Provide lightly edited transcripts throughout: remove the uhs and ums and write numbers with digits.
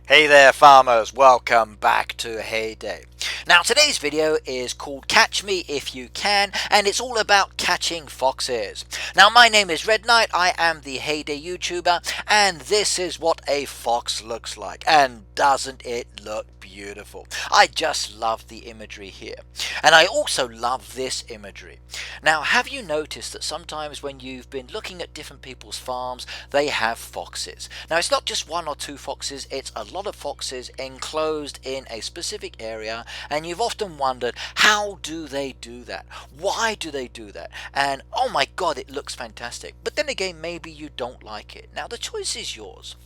Hey there farmers, welcome back to Heyday. Now today's video is called Catch Me If You Can, and it's all about catching foxes. Now my name is Red Knight, I am the Heyday YouTuber, and this is what a fox looks like, and doesn't it look beautiful? I just love the imagery here, and I also love this imagery. Now have you noticed that sometimes when you've been looking at different people's farms, they have foxes? Now it's not just one or two foxes, it's a lot of foxes enclosed in a specific area, and you've often wondered, how do they do that? Why do they do that? And oh my god, it looks fantastic. But then again, maybe you don't like it. Now the choice is yours.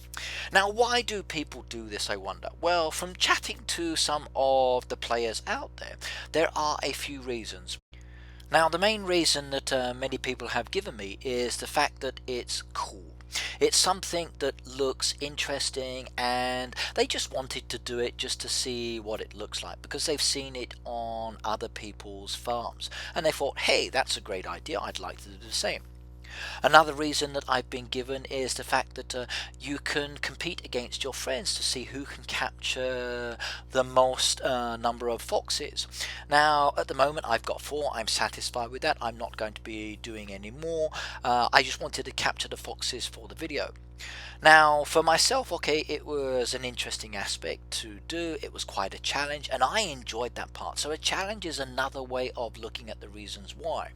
Now why do people do this, I wonder? Well, from chatting to some of the players out there, there are a few reasons. Now the main reason that many people have given me is the fact that it's cool. It's something that looks interesting, and they just wanted to do it just to see what it looks like because they've seen it on other people's farms, and they thought, hey, that's a great idea, I'd like to do the same. Another reason that I've been given is the fact that you can compete against your friends to see who can capture the most number of foxes. Now at the moment I've got 4, I'm satisfied with that, I'm not going to be doing any more. I just wanted to capture the foxes for the video. Now for myself, okay, it was an interesting aspect to do, it was quite a challenge, and I enjoyed that part. So a challenge is another way of looking at the reasons why.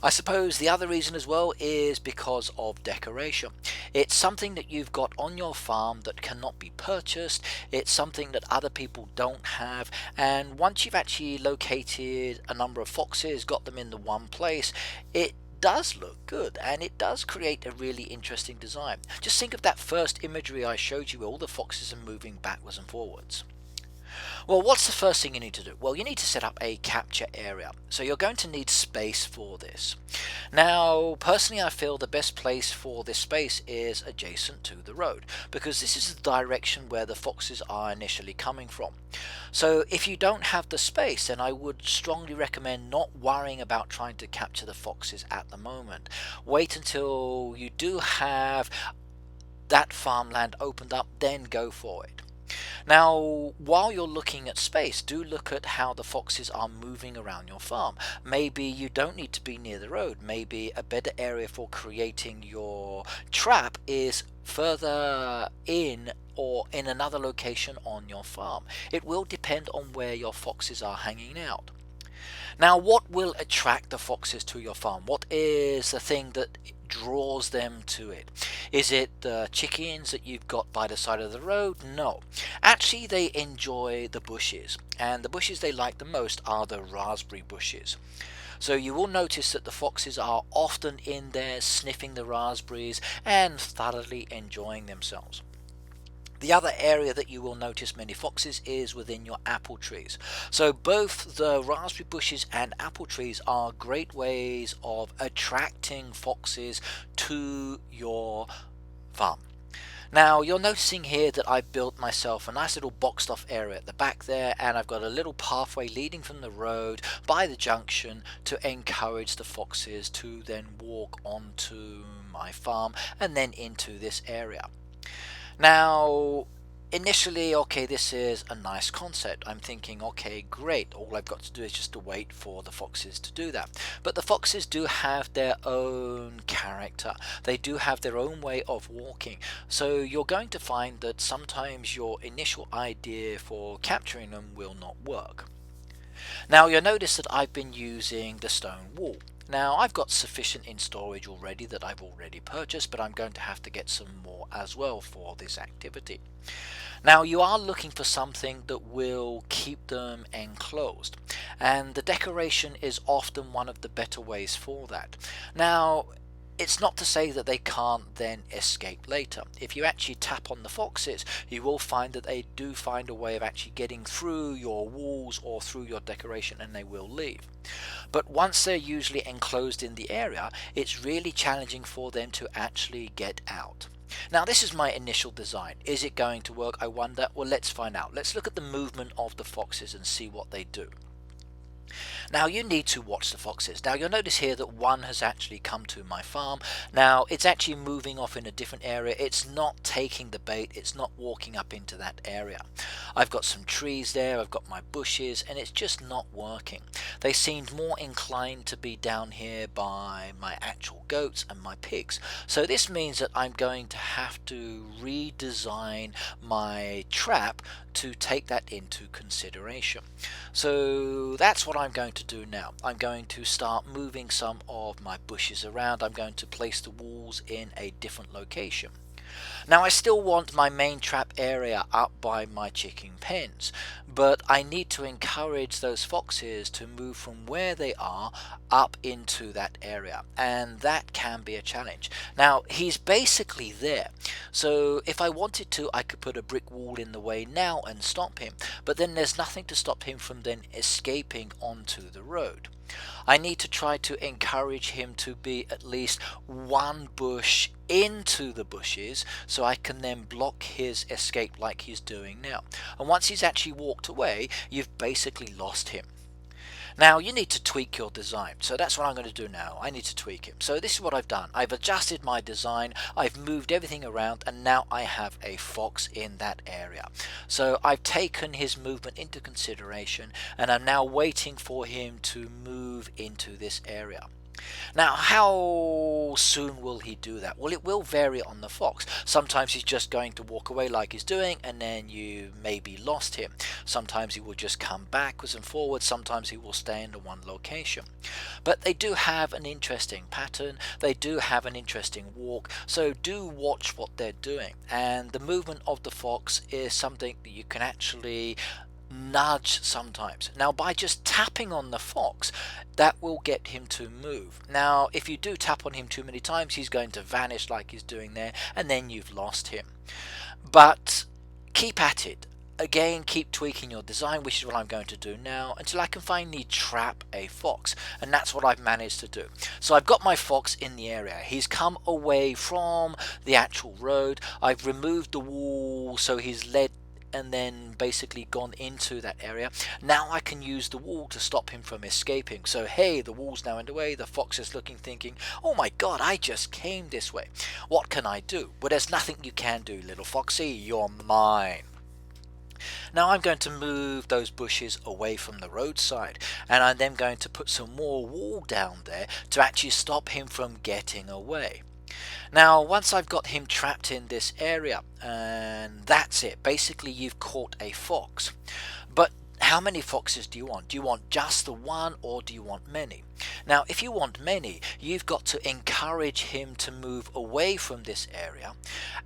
I suppose the other reason as well is because of decoration. It's something that you've got on your farm that cannot be purchased. It's something that other people don't have, and once you've actually located a number of foxes, got them in the one place, it does look good, and it does create a really interesting design. Just think of that first imagery I showed you where all the foxes are moving backwards and forwards. Well, what's the first thing you need to do? Well, you need to set up a capture area. So you're going to need space for this. Now, personally, I feel the best place for this space is adjacent to the road, because this is the direction where the foxes are initially coming from. So if you don't have the space, then I would strongly recommend not worrying about trying to capture the foxes at the moment. Wait until you do have that farmland opened up, then go for it. Now, while you're looking at space, do look at how the foxes are moving around your farm. Maybe you don't need to be near the road. Maybe a better area for creating your trap is further in or in another location on your farm. It will depend on where your foxes are hanging out. Now, what will attract the foxes to your farm? What is the thing that draws them to it? Is it the chickens that you've got by the side of the road? No. Actually, they enjoy the bushes, and the bushes they like the most are the raspberry bushes. So you will notice that the foxes are often in there sniffing the raspberries and thoroughly enjoying themselves. The other area that you will notice many foxes is within your apple trees. So both the raspberry bushes and apple trees are great ways of attracting foxes to your farm. Now you're noticing here that I've built myself a nice little boxed off area at the back there, and I've got a little pathway leading from the road by the junction to encourage the foxes to then walk onto my farm and then into this area. Now initially, okay, this is a nice concept. I'm thinking, okay, great, all I've got to do is just to wait for the foxes to do that. But the foxes do have their own character, they do have their own way of walking, so you're going to find that sometimes your initial idea for capturing them will not work. Now you'll notice that I've been using the stone wall. Now I've got sufficient in storage already that I've already purchased, but I'm going to have to get some more as well for this activity. Now you are looking for something that will keep them enclosed, and the decoration is often one of the better ways for that. Now it's not to say that they can't then escape later. If you actually tap on the foxes, you will find that they do find a way of actually getting through your walls or through your decoration, and they will leave. But once they're usually enclosed in the area, it's really challenging for them to actually get out. Now this is my initial design. Is it going to work, I wonder? Well, let's find out. Let's look at the movement of the foxes and see what they do. Now you need to watch the foxes. Now you'll notice here that one has actually come to my farm. Now it's actually moving off in a different area. It's not taking the bait. It's not walking up into that area. I've got some trees there. I've got my bushes, and it's just not working. They seemed more inclined to be down here by my actual goats and my pigs. So this means that I'm going to have to redesign my trap to take that into consideration. So that's what I'm going to do now. I'm going to start moving some of my bushes around. I'm going to place the walls in a different location. Now I still want my main trap area up by my chicken pens, but I need to encourage those foxes to move from where they are up into that area, and that can be a challenge. Now he's basically there, so if I wanted to I could put a brick wall in the way now and stop him, but then there's nothing to stop him from then escaping onto the road. I need to try to encourage him to be at least one bush into the bushes so I can then block his escape like he's doing now. And once he's actually walked away, you've basically lost him. Now you need to tweak your design, so that's what I'm going to do now. I need to tweak him. So this is what I've done. I've adjusted my design, I've moved everything around, and now I have a fox in that area. So I've taken his movement into consideration, and I'm now waiting for him to move into this area. Now how soon will he do that? Well, it will vary on the fox. Sometimes he's just going to walk away like he's doing, and then you maybe lost him. Sometimes he will just come backwards and forwards. Sometimes he will stay in one location. But they do have an interesting pattern. They do have an interesting walk. So do watch what they're doing. And the movement of the fox is something that you can actually nudge sometimes. Now by just tapping on the fox, that will get him to move. Now if you do tap on him too many times, he's going to vanish like he's doing there, and then you've lost him. But keep at it. Again, keep tweaking your design, which is what I'm going to do now, until I can finally trap a fox, and that's what I've managed to do. So I've got my fox in the area. He's come away from the actual road. I've removed the wall, so he's led and then basically gone into that area. Now I can use the wall to stop him from escaping. So hey, the wall's now in the way. The fox is looking, thinking, oh my god, I just came this way. What can I do? Well, there's nothing you can do, little foxy. You're mine. Now I'm going to move those bushes away from the roadside, and I'm then going to put some more wall down there to actually stop him from getting away. Now once I've got him trapped in this area, and that's it, basically you've caught a fox. But how many foxes do you want? Do you want just the one, or do you want many? Now if you want many, you've got to encourage him to move away from this area,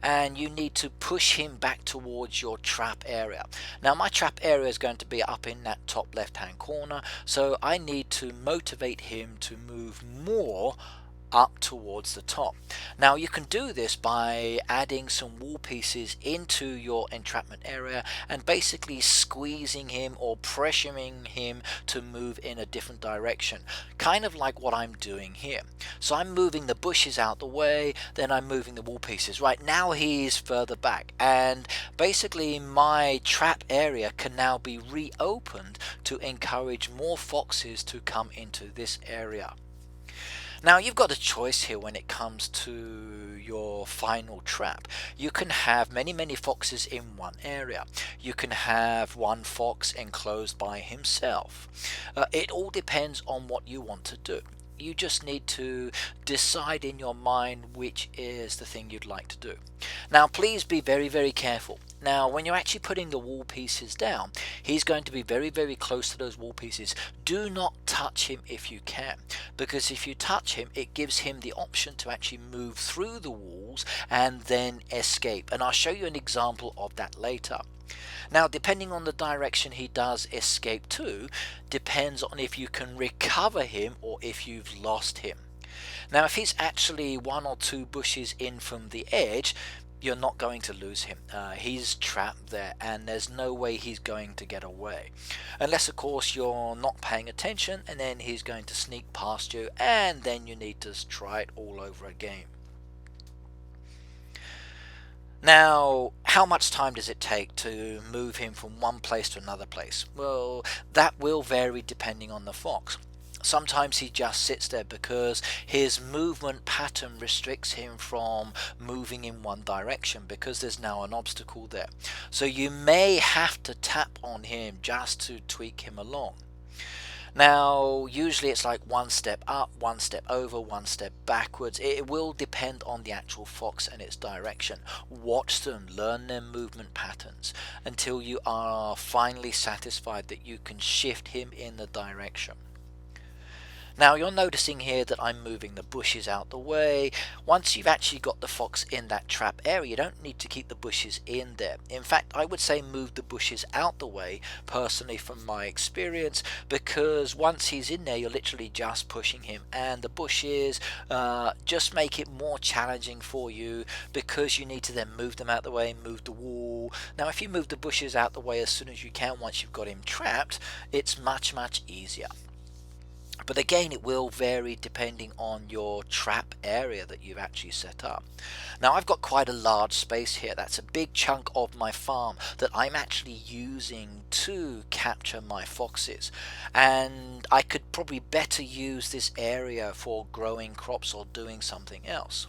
and you need to push him back towards your trap area. Now my trap area is going to be up in that top left hand corner, so I need to motivate him to move more up towards the top. Now you can do this by adding some wall pieces into your entrapment area and basically squeezing him or pressuring him to move in a different direction, kind of like what I'm doing here. So I'm moving the bushes out the way, then I'm moving the wall pieces. Right now he's further back, and basically my trap area can now be reopened to encourage more foxes to come into this area. Now you've got a choice here when it comes to your final trap. You can have many foxes in one area. You can have one fox enclosed by himself. It all depends on what you want to do. You just need to decide in your mind which is the thing you'd like to do. Now please be very careful. Now when you're actually putting the wall pieces down, he's going to be very close to those wall pieces. Do not touch him if you can, because if you touch him, it gives him the option to actually move through the walls and then escape, and I'll show you an example of that later. Now depending on the direction he does escape to, depends on if you can recover him or if you've lost him. Now if he's actually one or two bushes in from the edge, you're not going to lose him. He's trapped there, and there's no way he's going to get away, unless of course you're not paying attention, and then he's going to sneak past you, and then you need to try it all over again. Now, how much time does it take to move him from one place to another place? Well, that will vary depending on the fox. Sometimes he just sits there because his movement pattern restricts him from moving in one direction because there's now an obstacle there. So you may have to tap on him just to tweak him along. Now, usually it's like one step up, one step over, one step backwards. It will depend on the actual fox and its direction. Watch them, learn their movement patterns until you are finally satisfied that you can shift him in the direction. Now you're noticing here that I'm moving the bushes out the way. Once you've actually got the fox in that trap area, you don't need to keep the bushes in there. In fact, I would say move the bushes out the way, personally from my experience, because once he's in there, you're literally just pushing him, and the bushes just make it more challenging for you because you need to then move them out the way, move the wall. Now if you move the bushes out the way as soon as you can once you've got him trapped, it's much easier. But again, it will vary depending on your trap area that you've actually set up. Now I've got quite a large space here. That's a big chunk of my farm that I'm actually using to capture my foxes, and I could probably better use this area for growing crops or doing something else.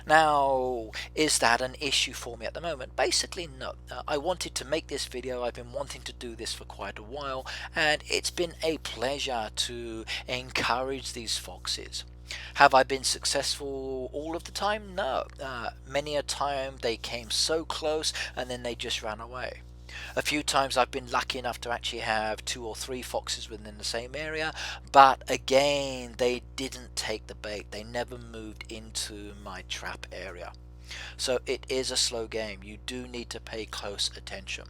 Now, is that an issue for me at the moment? Basically, no. I wanted to make this video. I've been wanting to do this for quite a while, and it's been a pleasure to encourage these foxes. Have I been successful all of the time? No. Many a time they came so close and then they just ran away. A few times I've been lucky enough to actually have 2 or 3 foxes within the same area, but again, they didn't take the bait. They never moved into my trap area. So it is a slow game. You do need to pay close attention.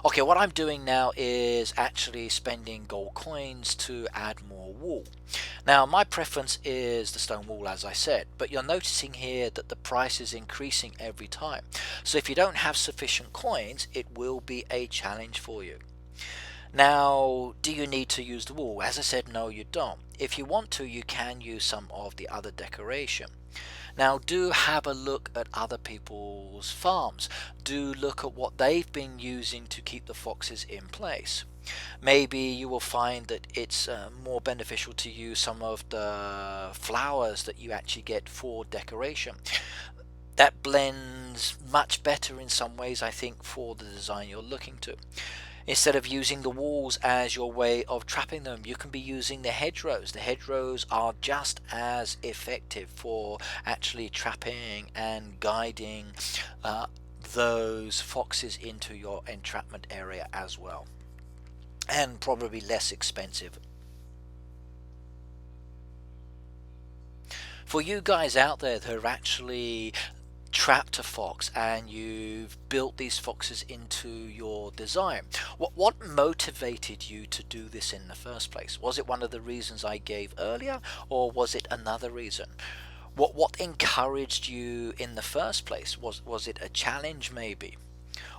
Okay, what I'm doing now is actually spending gold coins to add more wool. Now my preference is the stone wool, as I said, but you're noticing here that the price is increasing every time. So if you don't have sufficient coins, it will be a challenge for you. Now, do you need to use the wool? As I said, no, you don't. If you want to, you can use some of the other decoration. Now do have a look at other people's farms. Do look at what they've been using to keep the foxes in place. Maybe you will find that it's more beneficial to use some of the flowers that you actually get for decoration. That blends much better in some ways, I think, for the design you're looking to. Instead of using the walls as your way of trapping them, you can be using the hedgerows. The hedgerows are just as effective for actually trapping and guiding those foxes into your entrapment area as well, and probably less expensive. For you guys out there that are actually trapped a fox and you've built these foxes into your design, what motivated you to do this in the first place? Was it one of the reasons I gave earlier, or was it another reason? What encouraged you in the first place? Was it a challenge maybe,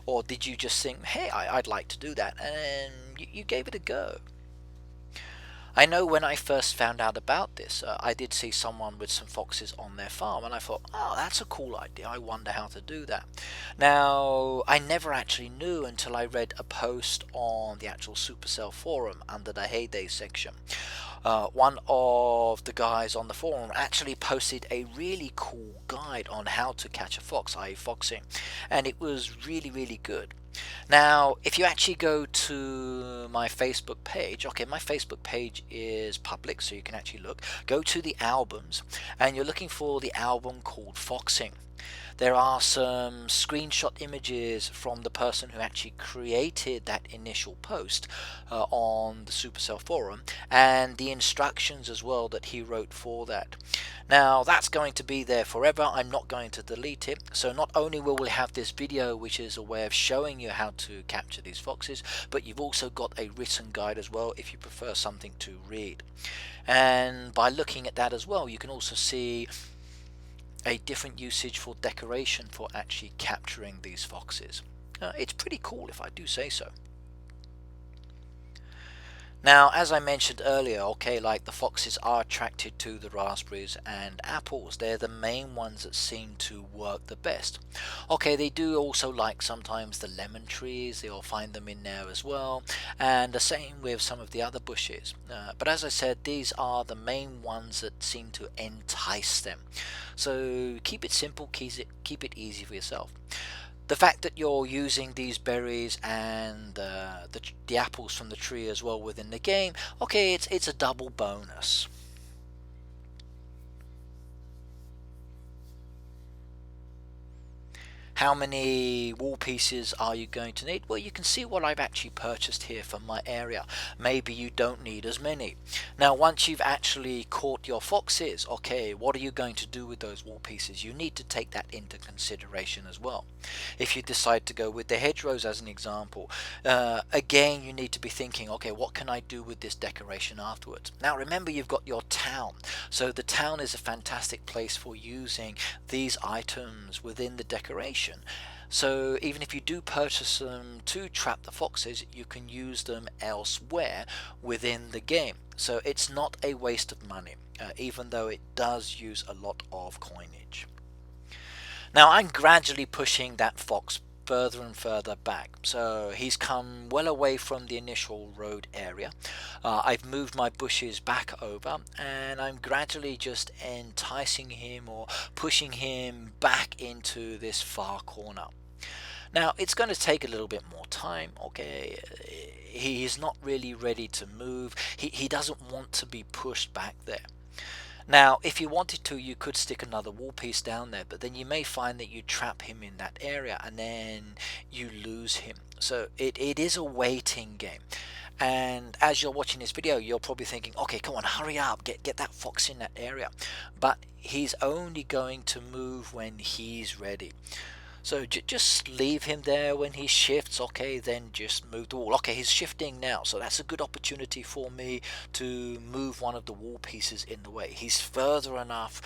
or did you just think, hey, I'd like to do that, and you gave it a go? I know when I first found out about this, I did see someone with some foxes on their farm, and I thought, oh, that's a cool idea. I wonder how to do that. Now, I never actually knew until I read a post on the actual Supercell forum under the Heyday section. One of the guys on the forum actually posted a really cool guide on how to catch a fox, i.e. foxing, and it was really good. Now, if you actually go to my Facebook page, okay, my Facebook page is public, so you can actually look. Go to the albums, and you're looking for the album called Foxing. There are some screenshot images from the person who actually created that initial post on the Supercell forum, and the instructions as well that he wrote for that. Now that's going to be there forever. I'm not going to delete it. So not only will we have this video, which is a way of showing you how to capture these foxes, but you've also got a written guide as well if you prefer something to read. And by looking at that as well, you can also see a different usage for decoration for actually capturing these foxes. It's pretty cool, if I do say so. Now, as I mentioned earlier, okay, like the foxes are attracted to the raspberries and apples. They're the main ones that seem to work the best. Okay, they do also like sometimes the lemon trees. They'll find them in there as well. And the same with some of the other bushes. But as I said, these are the main ones that seem to entice them. So keep it simple, keep it easy for yourself. The fact that you're using these berries and the apples from the tree as well within the game, okay, it's a double bonus. How many wall pieces are you going to need? Well, you can see what I've actually purchased here for my area. Maybe you don't need as many. Now, once you've actually caught your foxes, okay, what are you going to do with those wall pieces? You need to take that into consideration as well. If you decide to go with the hedgerows as an example, again, you need to be thinking, okay, what can I do with this decoration afterwards? Now, remember, you've got your town. So the town is a fantastic place for using these items within the decoration. So even if you do purchase them to trap the foxes, you can use them elsewhere within the game. So it's not a waste of money, even though it does use a lot of coinage. Now I'm gradually pushing that fox further and further back, so he's come well away from the initial road area. I've moved my bushes back over, and I'm gradually just enticing him or pushing him back into this far corner. Now it's going to take a little bit more time, okay. He's not really ready to move. He doesn't want to be pushed back there. Now, if you wanted to, you could stick another wall piece down there, but then you may find that you trap him in that area and then you lose him. So it is a waiting game. And as you're watching this video, you're probably thinking, okay, come on, hurry up, get that fox in that area. But he's only going to move when he's ready. So just leave him there. When he shifts, okay, then just move the wall. Okay, he's shifting now, so that's a good opportunity for me to move one of the wall pieces in the way. He's further enough,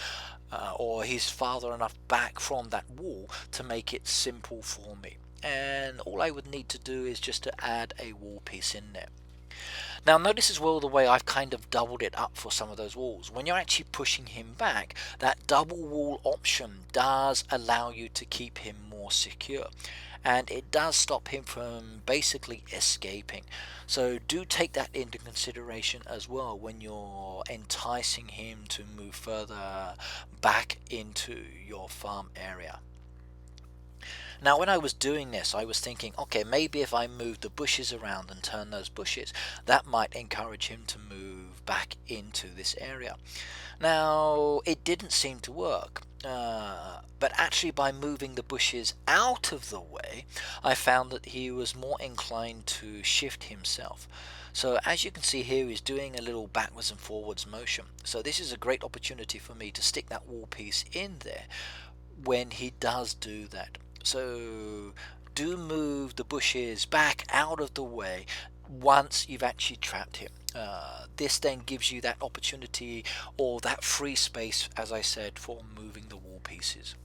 or he's farther enough back from that wall to make it simple for me. And all I would need to do is just to add a wall piece in there. Now notice as well the way I've kind of doubled it up for some of those walls. When you're actually pushing him back, that double wall option does allow you to keep him more secure. And it does stop him from basically escaping. So do take that into consideration as well when you're enticing him to move further back into your farm area. Now when I was doing this, I was thinking, okay, maybe if I move the bushes around and turn those bushes, that might encourage him to move back into this area. Now it didn't seem to work, but actually by moving the bushes out of the way, I found that he was more inclined to shift himself. So as you can see here, he's doing a little backwards and forwards motion. So this is a great opportunity for me to stick that wall piece in there when he does do that. So do move the bushes back out of the way once you've actually trapped him. This then gives you that opportunity or that free space, as I said, for moving the wall pieces.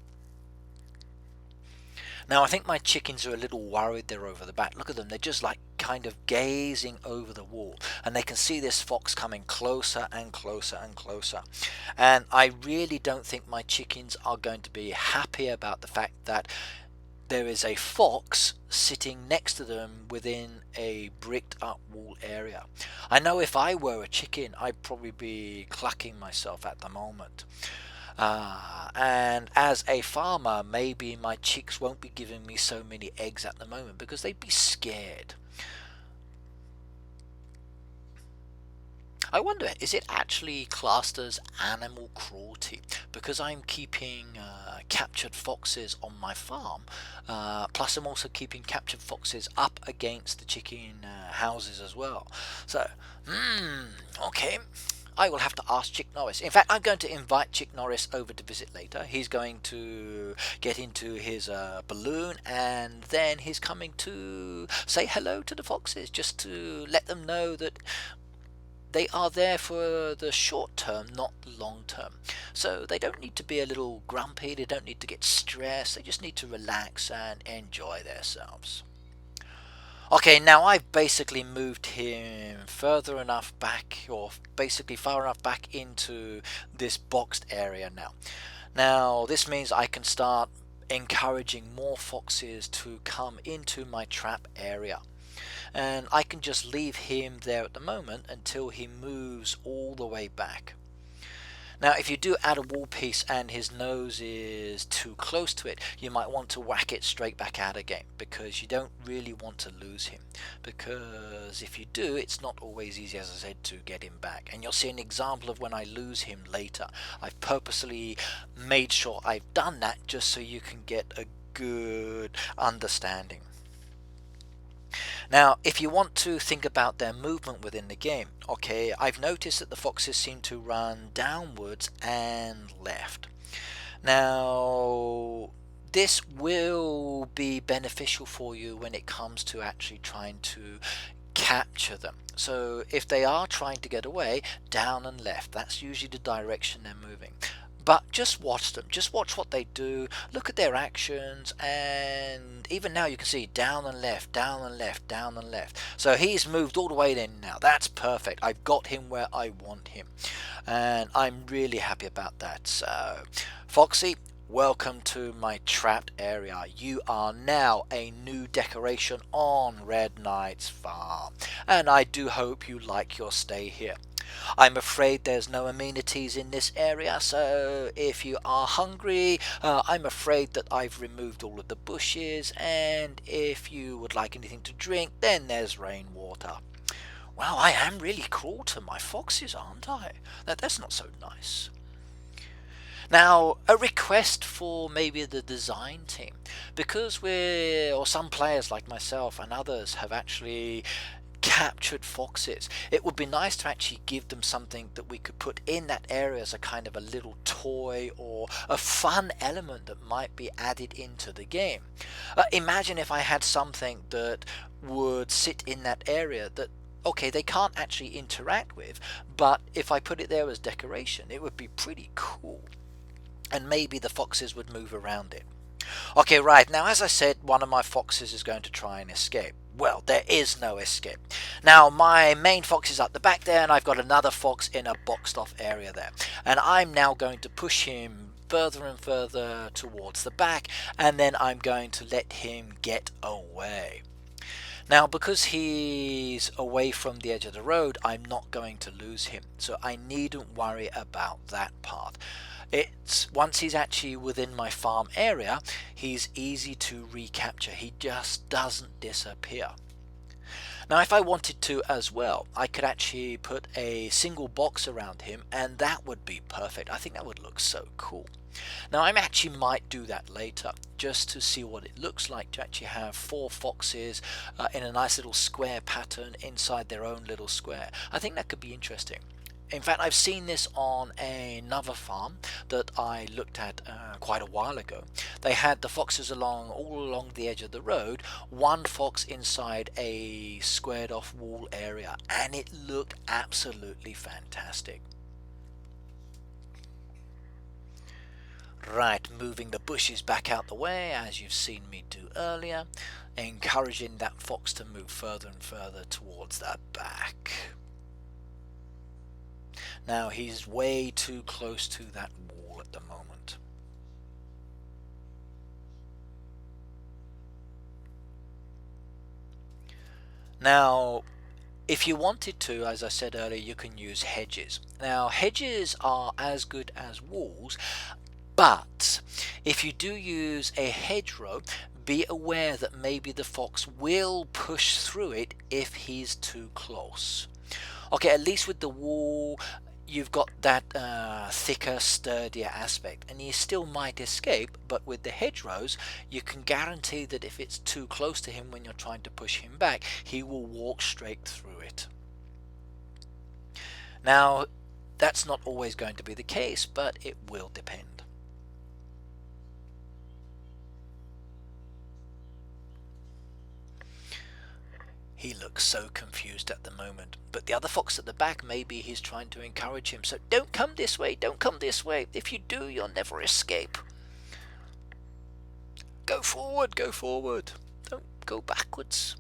Now I think my chickens are a little worried they're over the back. Look at them, they're just like kind of gazing over the wall, and they can see this fox coming closer and closer and closer. And I really don't think my chickens are going to be happy about the fact that there is a fox sitting next to them within a bricked up wall area. I know if I were a chicken, I'd probably be clucking myself at the moment. And as a farmer, maybe my chicks won't be giving me so many eggs at the moment because they'd be scared. I wonder, is it actually classed as animal cruelty because I'm keeping captured foxes on my farm, plus I'm also keeping captured foxes up against the chicken houses as well. So okay, I will have to ask Chick Norris. In fact, I'm going to invite Chick Norris over to visit later. He's going to get into his balloon, and then he's coming to say hello to the foxes, just to let them know that they are there for the short term, not long term. So they don't need to be a little grumpy, they don't need to get stressed, they just need to relax and enjoy themselves. Okay, now I've basically moved him further enough back, or basically far enough back into this boxed area now. Now this means I can start encouraging more foxes to come into my trap area. And I can just leave him there at the moment until he moves all the way back. Now if you do add a wall piece and his nose is too close to it, you might want to whack it straight back out again, because you don't really want to lose him, because if you do, it's not always easy, as I said, to get him back. And you'll see an example of when I lose him later. I've purposely made sure I've done that just so you can get a good understanding. Now, if you want to think about their movement within the game, okay, I've noticed that the foxes seem to run downwards and left. Now, this will be beneficial for you when it comes to actually trying to capture them. So if they are trying to get away, down and left, that's usually the direction they're moving. But just watch them, just watch what they do, look at their actions, and even now you can see down and left, down and left, down and left. So he's moved all the way in now. That's perfect. I've got him where I want him, and I'm really happy about that. So Foxy, welcome to my trapped area. You are now a new decoration on Red Knight's farm, and I do hope you like your stay here. I'm afraid there's no amenities in this area, so if you are hungry, I'm afraid that I've removed all of the bushes, and if you would like anything to drink, then there's rainwater. Wow, I am really cruel to my foxes, aren't I? That's not so nice. Now, a request for maybe the design team, because some players like myself and others have actually captured foxes. It would be nice to actually give them something that we could put in that area as a kind of a little toy or a fun element that might be added into the game. Imagine if I had something that would sit in that area that, okay, they can't actually interact with, but if I put it there as decoration, it would be pretty cool. And maybe the foxes would move around it. Okay, right, now as I said, one of my foxes is going to try and escape. Well, there is no escape. Now, my main fox is at the back there, and I've got another fox in a boxed off area there. And I'm now going to push him further and further towards the back, and then I'm going to let him get away. Now, because he's away from the edge of the road, I'm not going to lose him, so I needn't worry about that part. Once he's actually within my farm area, he's easy to recapture. He just doesn't disappear. Now, if I wanted to as well, I could actually put a single box around him, and that would be perfect. I think that would look so cool. Now, I actually might do that later, just to see what it looks like to actually have 4 foxes in a nice little square pattern inside their own little square. I think that could be interesting. In fact, I've seen this on another farm that I looked at quite a while ago. They had the foxes all along the edge of the road, one fox inside a squared off wall area, and it looked absolutely fantastic. Right, moving the bushes back out the way, as you've seen me do earlier, encouraging that fox to move further and further towards the back. Now he's way too close to that wall at the moment. Now, if you wanted to, as I said earlier, you can use hedges. Now, hedges are as good as walls, but if you do use a hedgerow, be aware that maybe the fox will push through it if he's too close. Okay, at least with the wall, you've got that thicker, sturdier aspect, and you still might escape, but with the hedgerows, you can guarantee that if it's too close to him when you're trying to push him back, he will walk straight through it. Now, that's not always going to be the case, but it will depend. He looks so confused at the moment, but the other fox at the back, maybe he's trying to encourage him, so don't come this way, don't come this way. If you do, you'll never escape. Go forward, don't go backwards.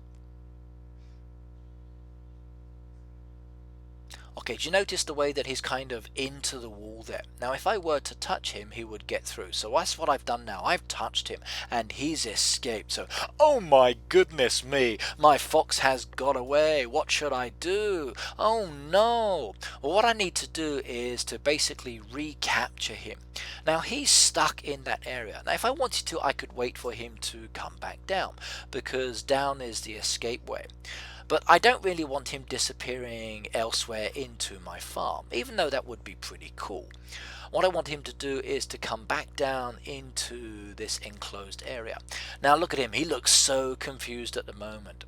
Okay, do you notice the way that he's kind of into the wall there? Now if I were to touch him, he would get through. So that's what I've done now. I've touched him and he's escaped. So, oh my goodness me, my fox has got away. What should I do? Oh no. Well, what I need to do is to basically recapture him. Now he's stuck in that area. Now if I wanted to, I could wait for him to come back down, because down is the escape way. But I don't really want him disappearing elsewhere into my farm, even though that would be pretty cool. What I want him to do is to come back down into this enclosed area. Now look at him, he looks so confused at the moment.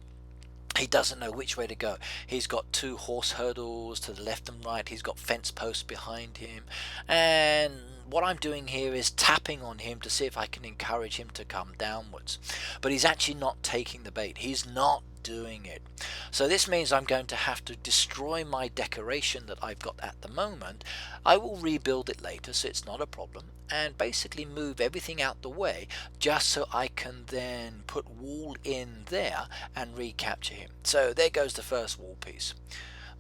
He doesn't know which way to go. He's got two horse hurdles to the left and right. He's got fence posts behind him. And what I'm doing here is tapping on him to see if I can encourage him to come downwards. But he's actually not taking the bait. He's not doing it. So this means I'm going to have to destroy my decoration that I've got at the moment. I will rebuild it later, so it's not a problem, and basically move everything out the way just so I can then put wall in there and recapture him. So there goes the first wall piece.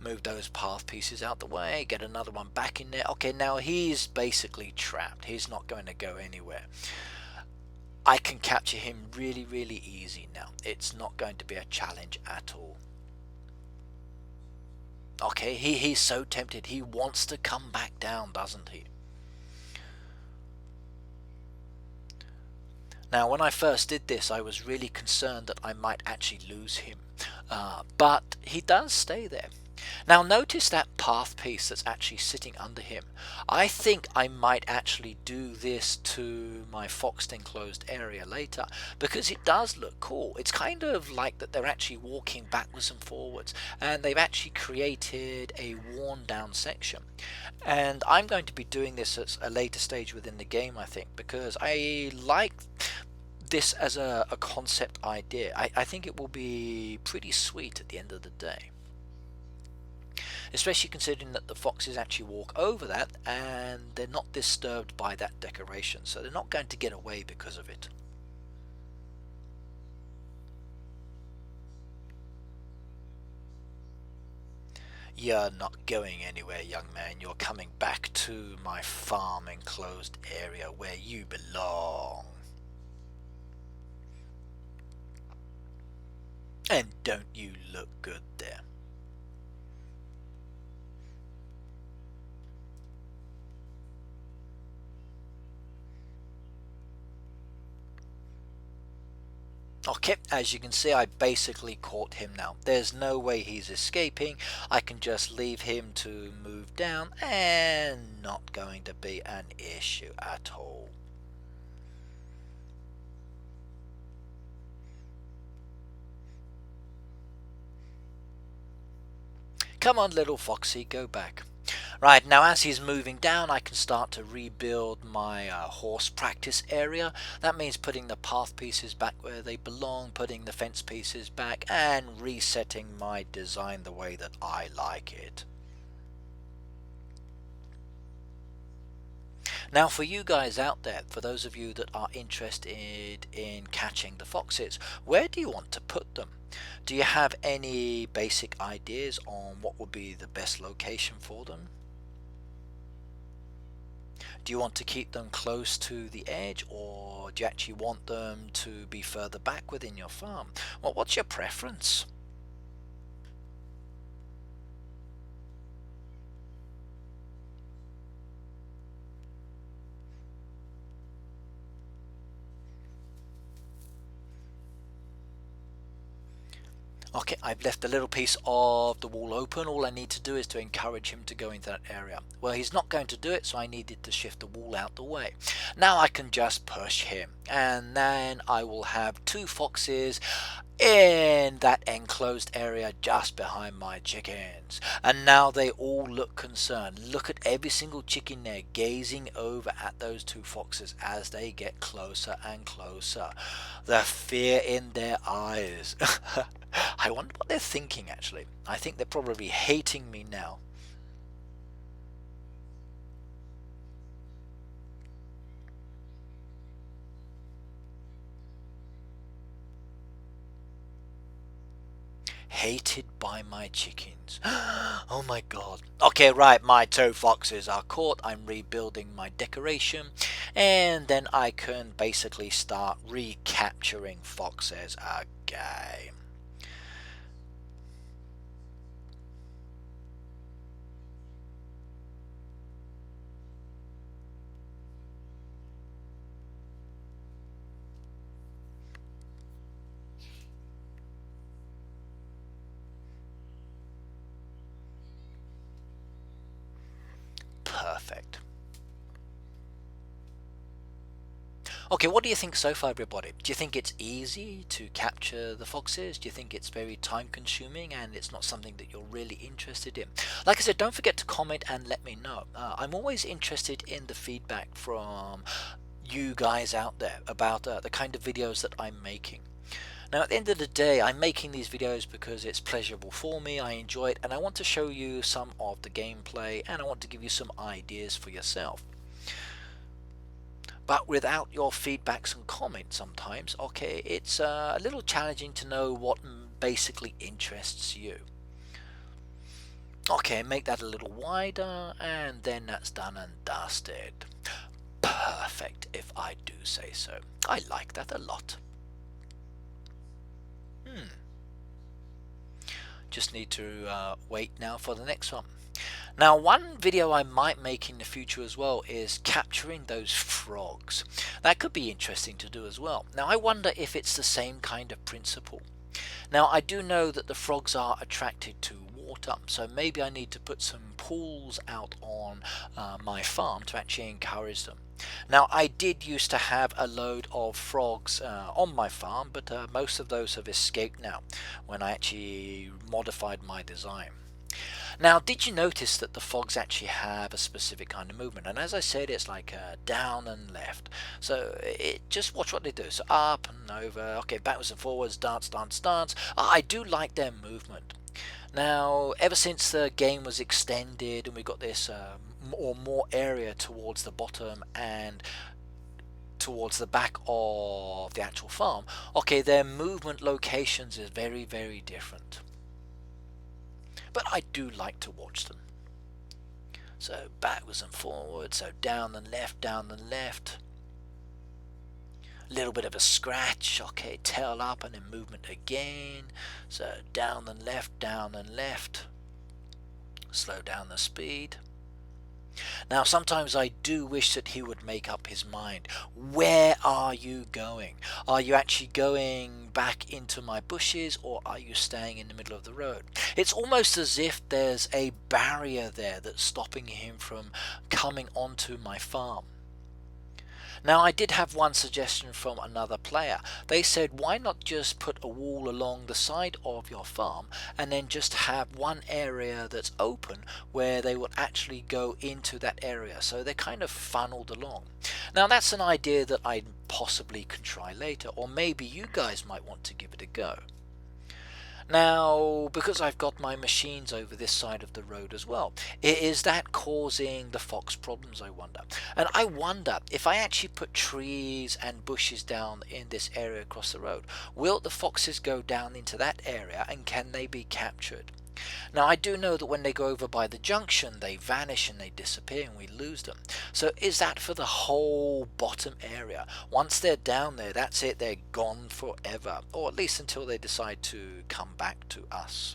Move those path pieces out the way, get another one back in there. Okay, now he's basically trapped. He's not going to go anywhere. I can capture him really, really easy now. It's not going to be a challenge at all. Okay, he's so tempted. He wants to come back down, doesn't he? Now, when I first did this, I was really concerned that I might actually lose him. But he does stay there. Now notice that path piece that's actually sitting under him. I think I might actually do this to my foxed enclosed area later, because it does look cool. It's kind of like that they're actually walking backwards and forwards, and they've actually created a worn down section. And I'm going to be doing this at a later stage within the game, I think, because I like this as a concept idea. I think it will be pretty sweet at the end of the day, especially considering that the foxes actually walk over that and they're not disturbed by that decoration, so they're not going to get away because of it. You're not going anywhere, young man. You're coming back to my farm enclosed area where you belong. And don't you look good there? Okay, as you can see, I basically caught him now. There's no way he's escaping. I can just leave him to move down, and not going to be an issue at all. Come on, little foxy, go back. Right, now as he's moving down, I can start to rebuild my horse practice area. That means putting the path pieces back where they belong, putting the fence pieces back, and resetting my design the way that I like it. Now for you guys out there, for those of you that are interested in catching the foxes, where do you want to put them? Do you have any basic ideas on what would be the best location for them? Do you want to keep them close to the edge, or do you actually want them to be further back within your farm? Well, what's your preference? Okay, I've left a little piece of the wall open. All I need to do is to encourage him to go into that area. Well, he's not going to do it, so I needed to shift the wall out the way. Now I can just push him, and then I will have two foxes in that enclosed area just behind my chickens. And now they all look concerned. Look at every single chicken there gazing over at those two foxes as they get closer and closer. The fear in their eyes. I wonder what they're thinking, actually. I think they're probably hating me now. hated by my chickens. Oh my god. Okay, right, my 2 foxes are caught. I'm rebuilding my decoration, and then I can basically start recapturing foxes again. Perfect. Okay, what do you think so far, everybody? Do you think it's easy to capture the foxes? Do you think it's very time consuming and it's not something that you're really interested in? Like I said, don't forget to comment and let me know. I'm always interested in the feedback from you guys out there about the kind of videos that I'm making. Now, at the end of the day, I'm making these videos because it's pleasurable for me, I enjoy it, and I want to show you some of the gameplay, and I want to give you some ideas for yourself. But without your feedbacks and comments sometimes, okay, it's a little challenging to know what basically interests you. Okay, make that a little wider, and then that's done and dusted. Perfect, if I do say so. I like that a lot. Just need to wait now for the next one. Now, one video I might make in the future as well is capturing those frogs. That could be interesting to do as well. Now, I wonder if it's the same kind of principle. Now, I do know that the frogs are attracted to water, so maybe I need to put some pools out on my farm to actually encourage them. Now, I did used to have a load of frogs on my farm, but most of those have escaped now when I actually modified my design. Now, did you notice that the frogs actually have a specific kind of movement? And as I said, it's like down and left. So just watch what they do. So up and over, okay, backwards and forwards, dance, dance, dance. I do like their movement. Now, ever since the game was extended and we got this more area towards the bottom and towards the back of the actual farm, okay, their movement locations is very, very different. But I do like to watch them. So backwards and forwards, so down and left, down and left. A little bit of a scratch, okay, tail up and then movement again. So down and left, down and left. Slow down the speed. Now, sometimes I do wish that he would make up his mind. Where are you going? Are you actually going back into my bushes, or are you staying in the middle of the road? It's almost as if there's a barrier there that's stopping him from coming onto my farm. Now, I did have one suggestion from another player. They said, why not just put a wall along the side of your farm and then just have one area that's open where they would actually go into that area, so they're kind of funneled along. Now, that's an idea that I possibly can try later, or maybe you guys might want to give it a go. Now, because I've got my machines over this side of the road as well, is that causing the fox problems, I wonder? And I wonder if I actually put trees and bushes down in this area across the road, will the foxes go down into that area and can they be captured? Now, I do know that when they go over by the junction, they vanish and they disappear and we lose them. So is that for the whole bottom area? Once they're down there, that's it, they're gone forever, or at least until they decide to come back to us.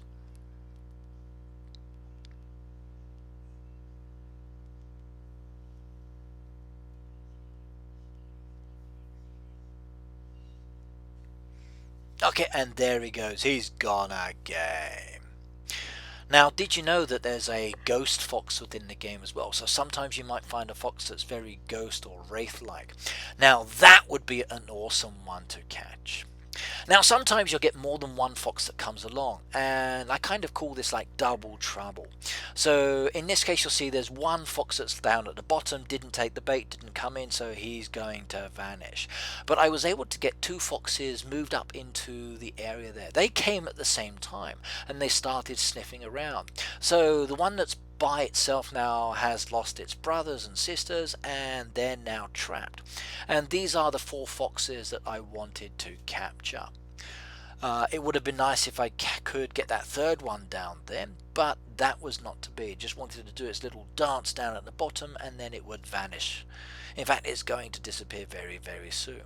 Okay, and there he goes, he's gone again. Now, did you know that there's a ghost fox within the game as well? So sometimes you might find a fox that's very ghost or wraith-like. Now, that would be an awesome one to catch. Now, sometimes you'll get more than one fox that comes along, and I kind of call this like double trouble. So in this case, you'll see there's one fox that's down at the bottom, didn't take the bait, didn't come in, so he's going to vanish. But I was able to get 2 foxes moved up into the area there. They came at the same time, and they started sniffing around. So the one that's by itself now has lost its brothers and sisters, and they're now trapped. And these are the 4 foxes that I wanted to capture. It would have been nice if I could get that third one down there, but that was not to be. It just wanted to do its little dance down at the bottom and then it would vanish. In fact, it's going to disappear very, very soon.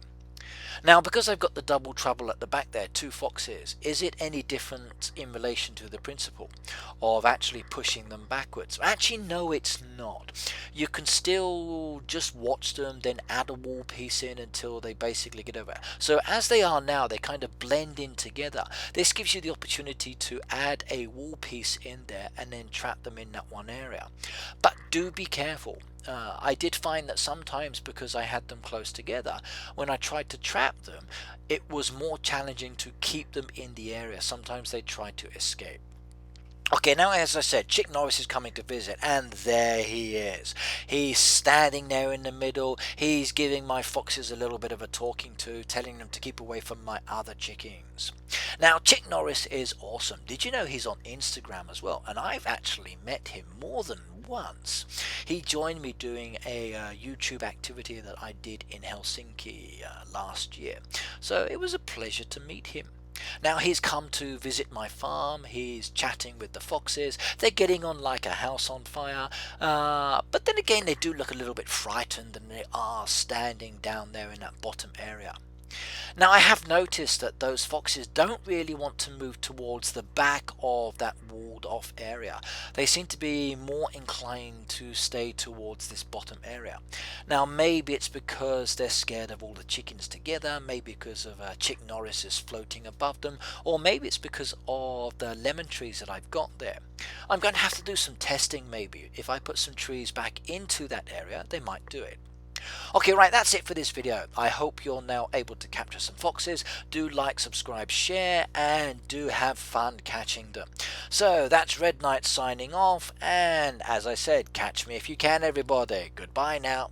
Now, because I've got the double trouble at the back there, 2 foxes, is it any different in relation to the principle of actually pushing them backwards? Actually, no, it's not. You can still just watch them, then add a wall piece in until they basically get over. So as they are now, they kind of blend in together. This gives you the opportunity to add a wall piece in there and then trap them in that one area. But do be careful. I did find that sometimes, because I had them close together, when I tried to trap them, it was more challenging to keep them in the area. Sometimes they tried to escape. Okay, now as I said, Chick Norris is coming to visit, and there he is. He's standing there in the middle. He's giving my foxes a little bit of a talking to, telling them to keep away from my other chickens. Now, Chick Norris is awesome. Did you know he's on Instagram as well? And I've actually met him more than once. He joined me doing a YouTube activity that I did in Helsinki last year. So it was a pleasure to meet him. Now he's come to visit my farm. He's chatting with the foxes. They're getting on like a house on fire, but then again they do look a little bit frightened, and they are standing down there in that bottom area. Now I have noticed that those foxes don't really want to move towards the back of that walled off area. They seem to be more inclined to stay towards this bottom area. Now maybe it's because they're scared of all the chickens together, maybe because of Chick Norris is floating above them, or maybe it's because of the lemon trees that I've got there. I'm going to have to do some testing. Maybe if I put some trees back into that area, they might do it. Okay, right, that's it for this video. I hope you're now able to capture some foxes. Do like, subscribe, share, and do have fun catching them. So that's Red Knight signing off, and as I said, catch me if you can, everybody. Goodbye now.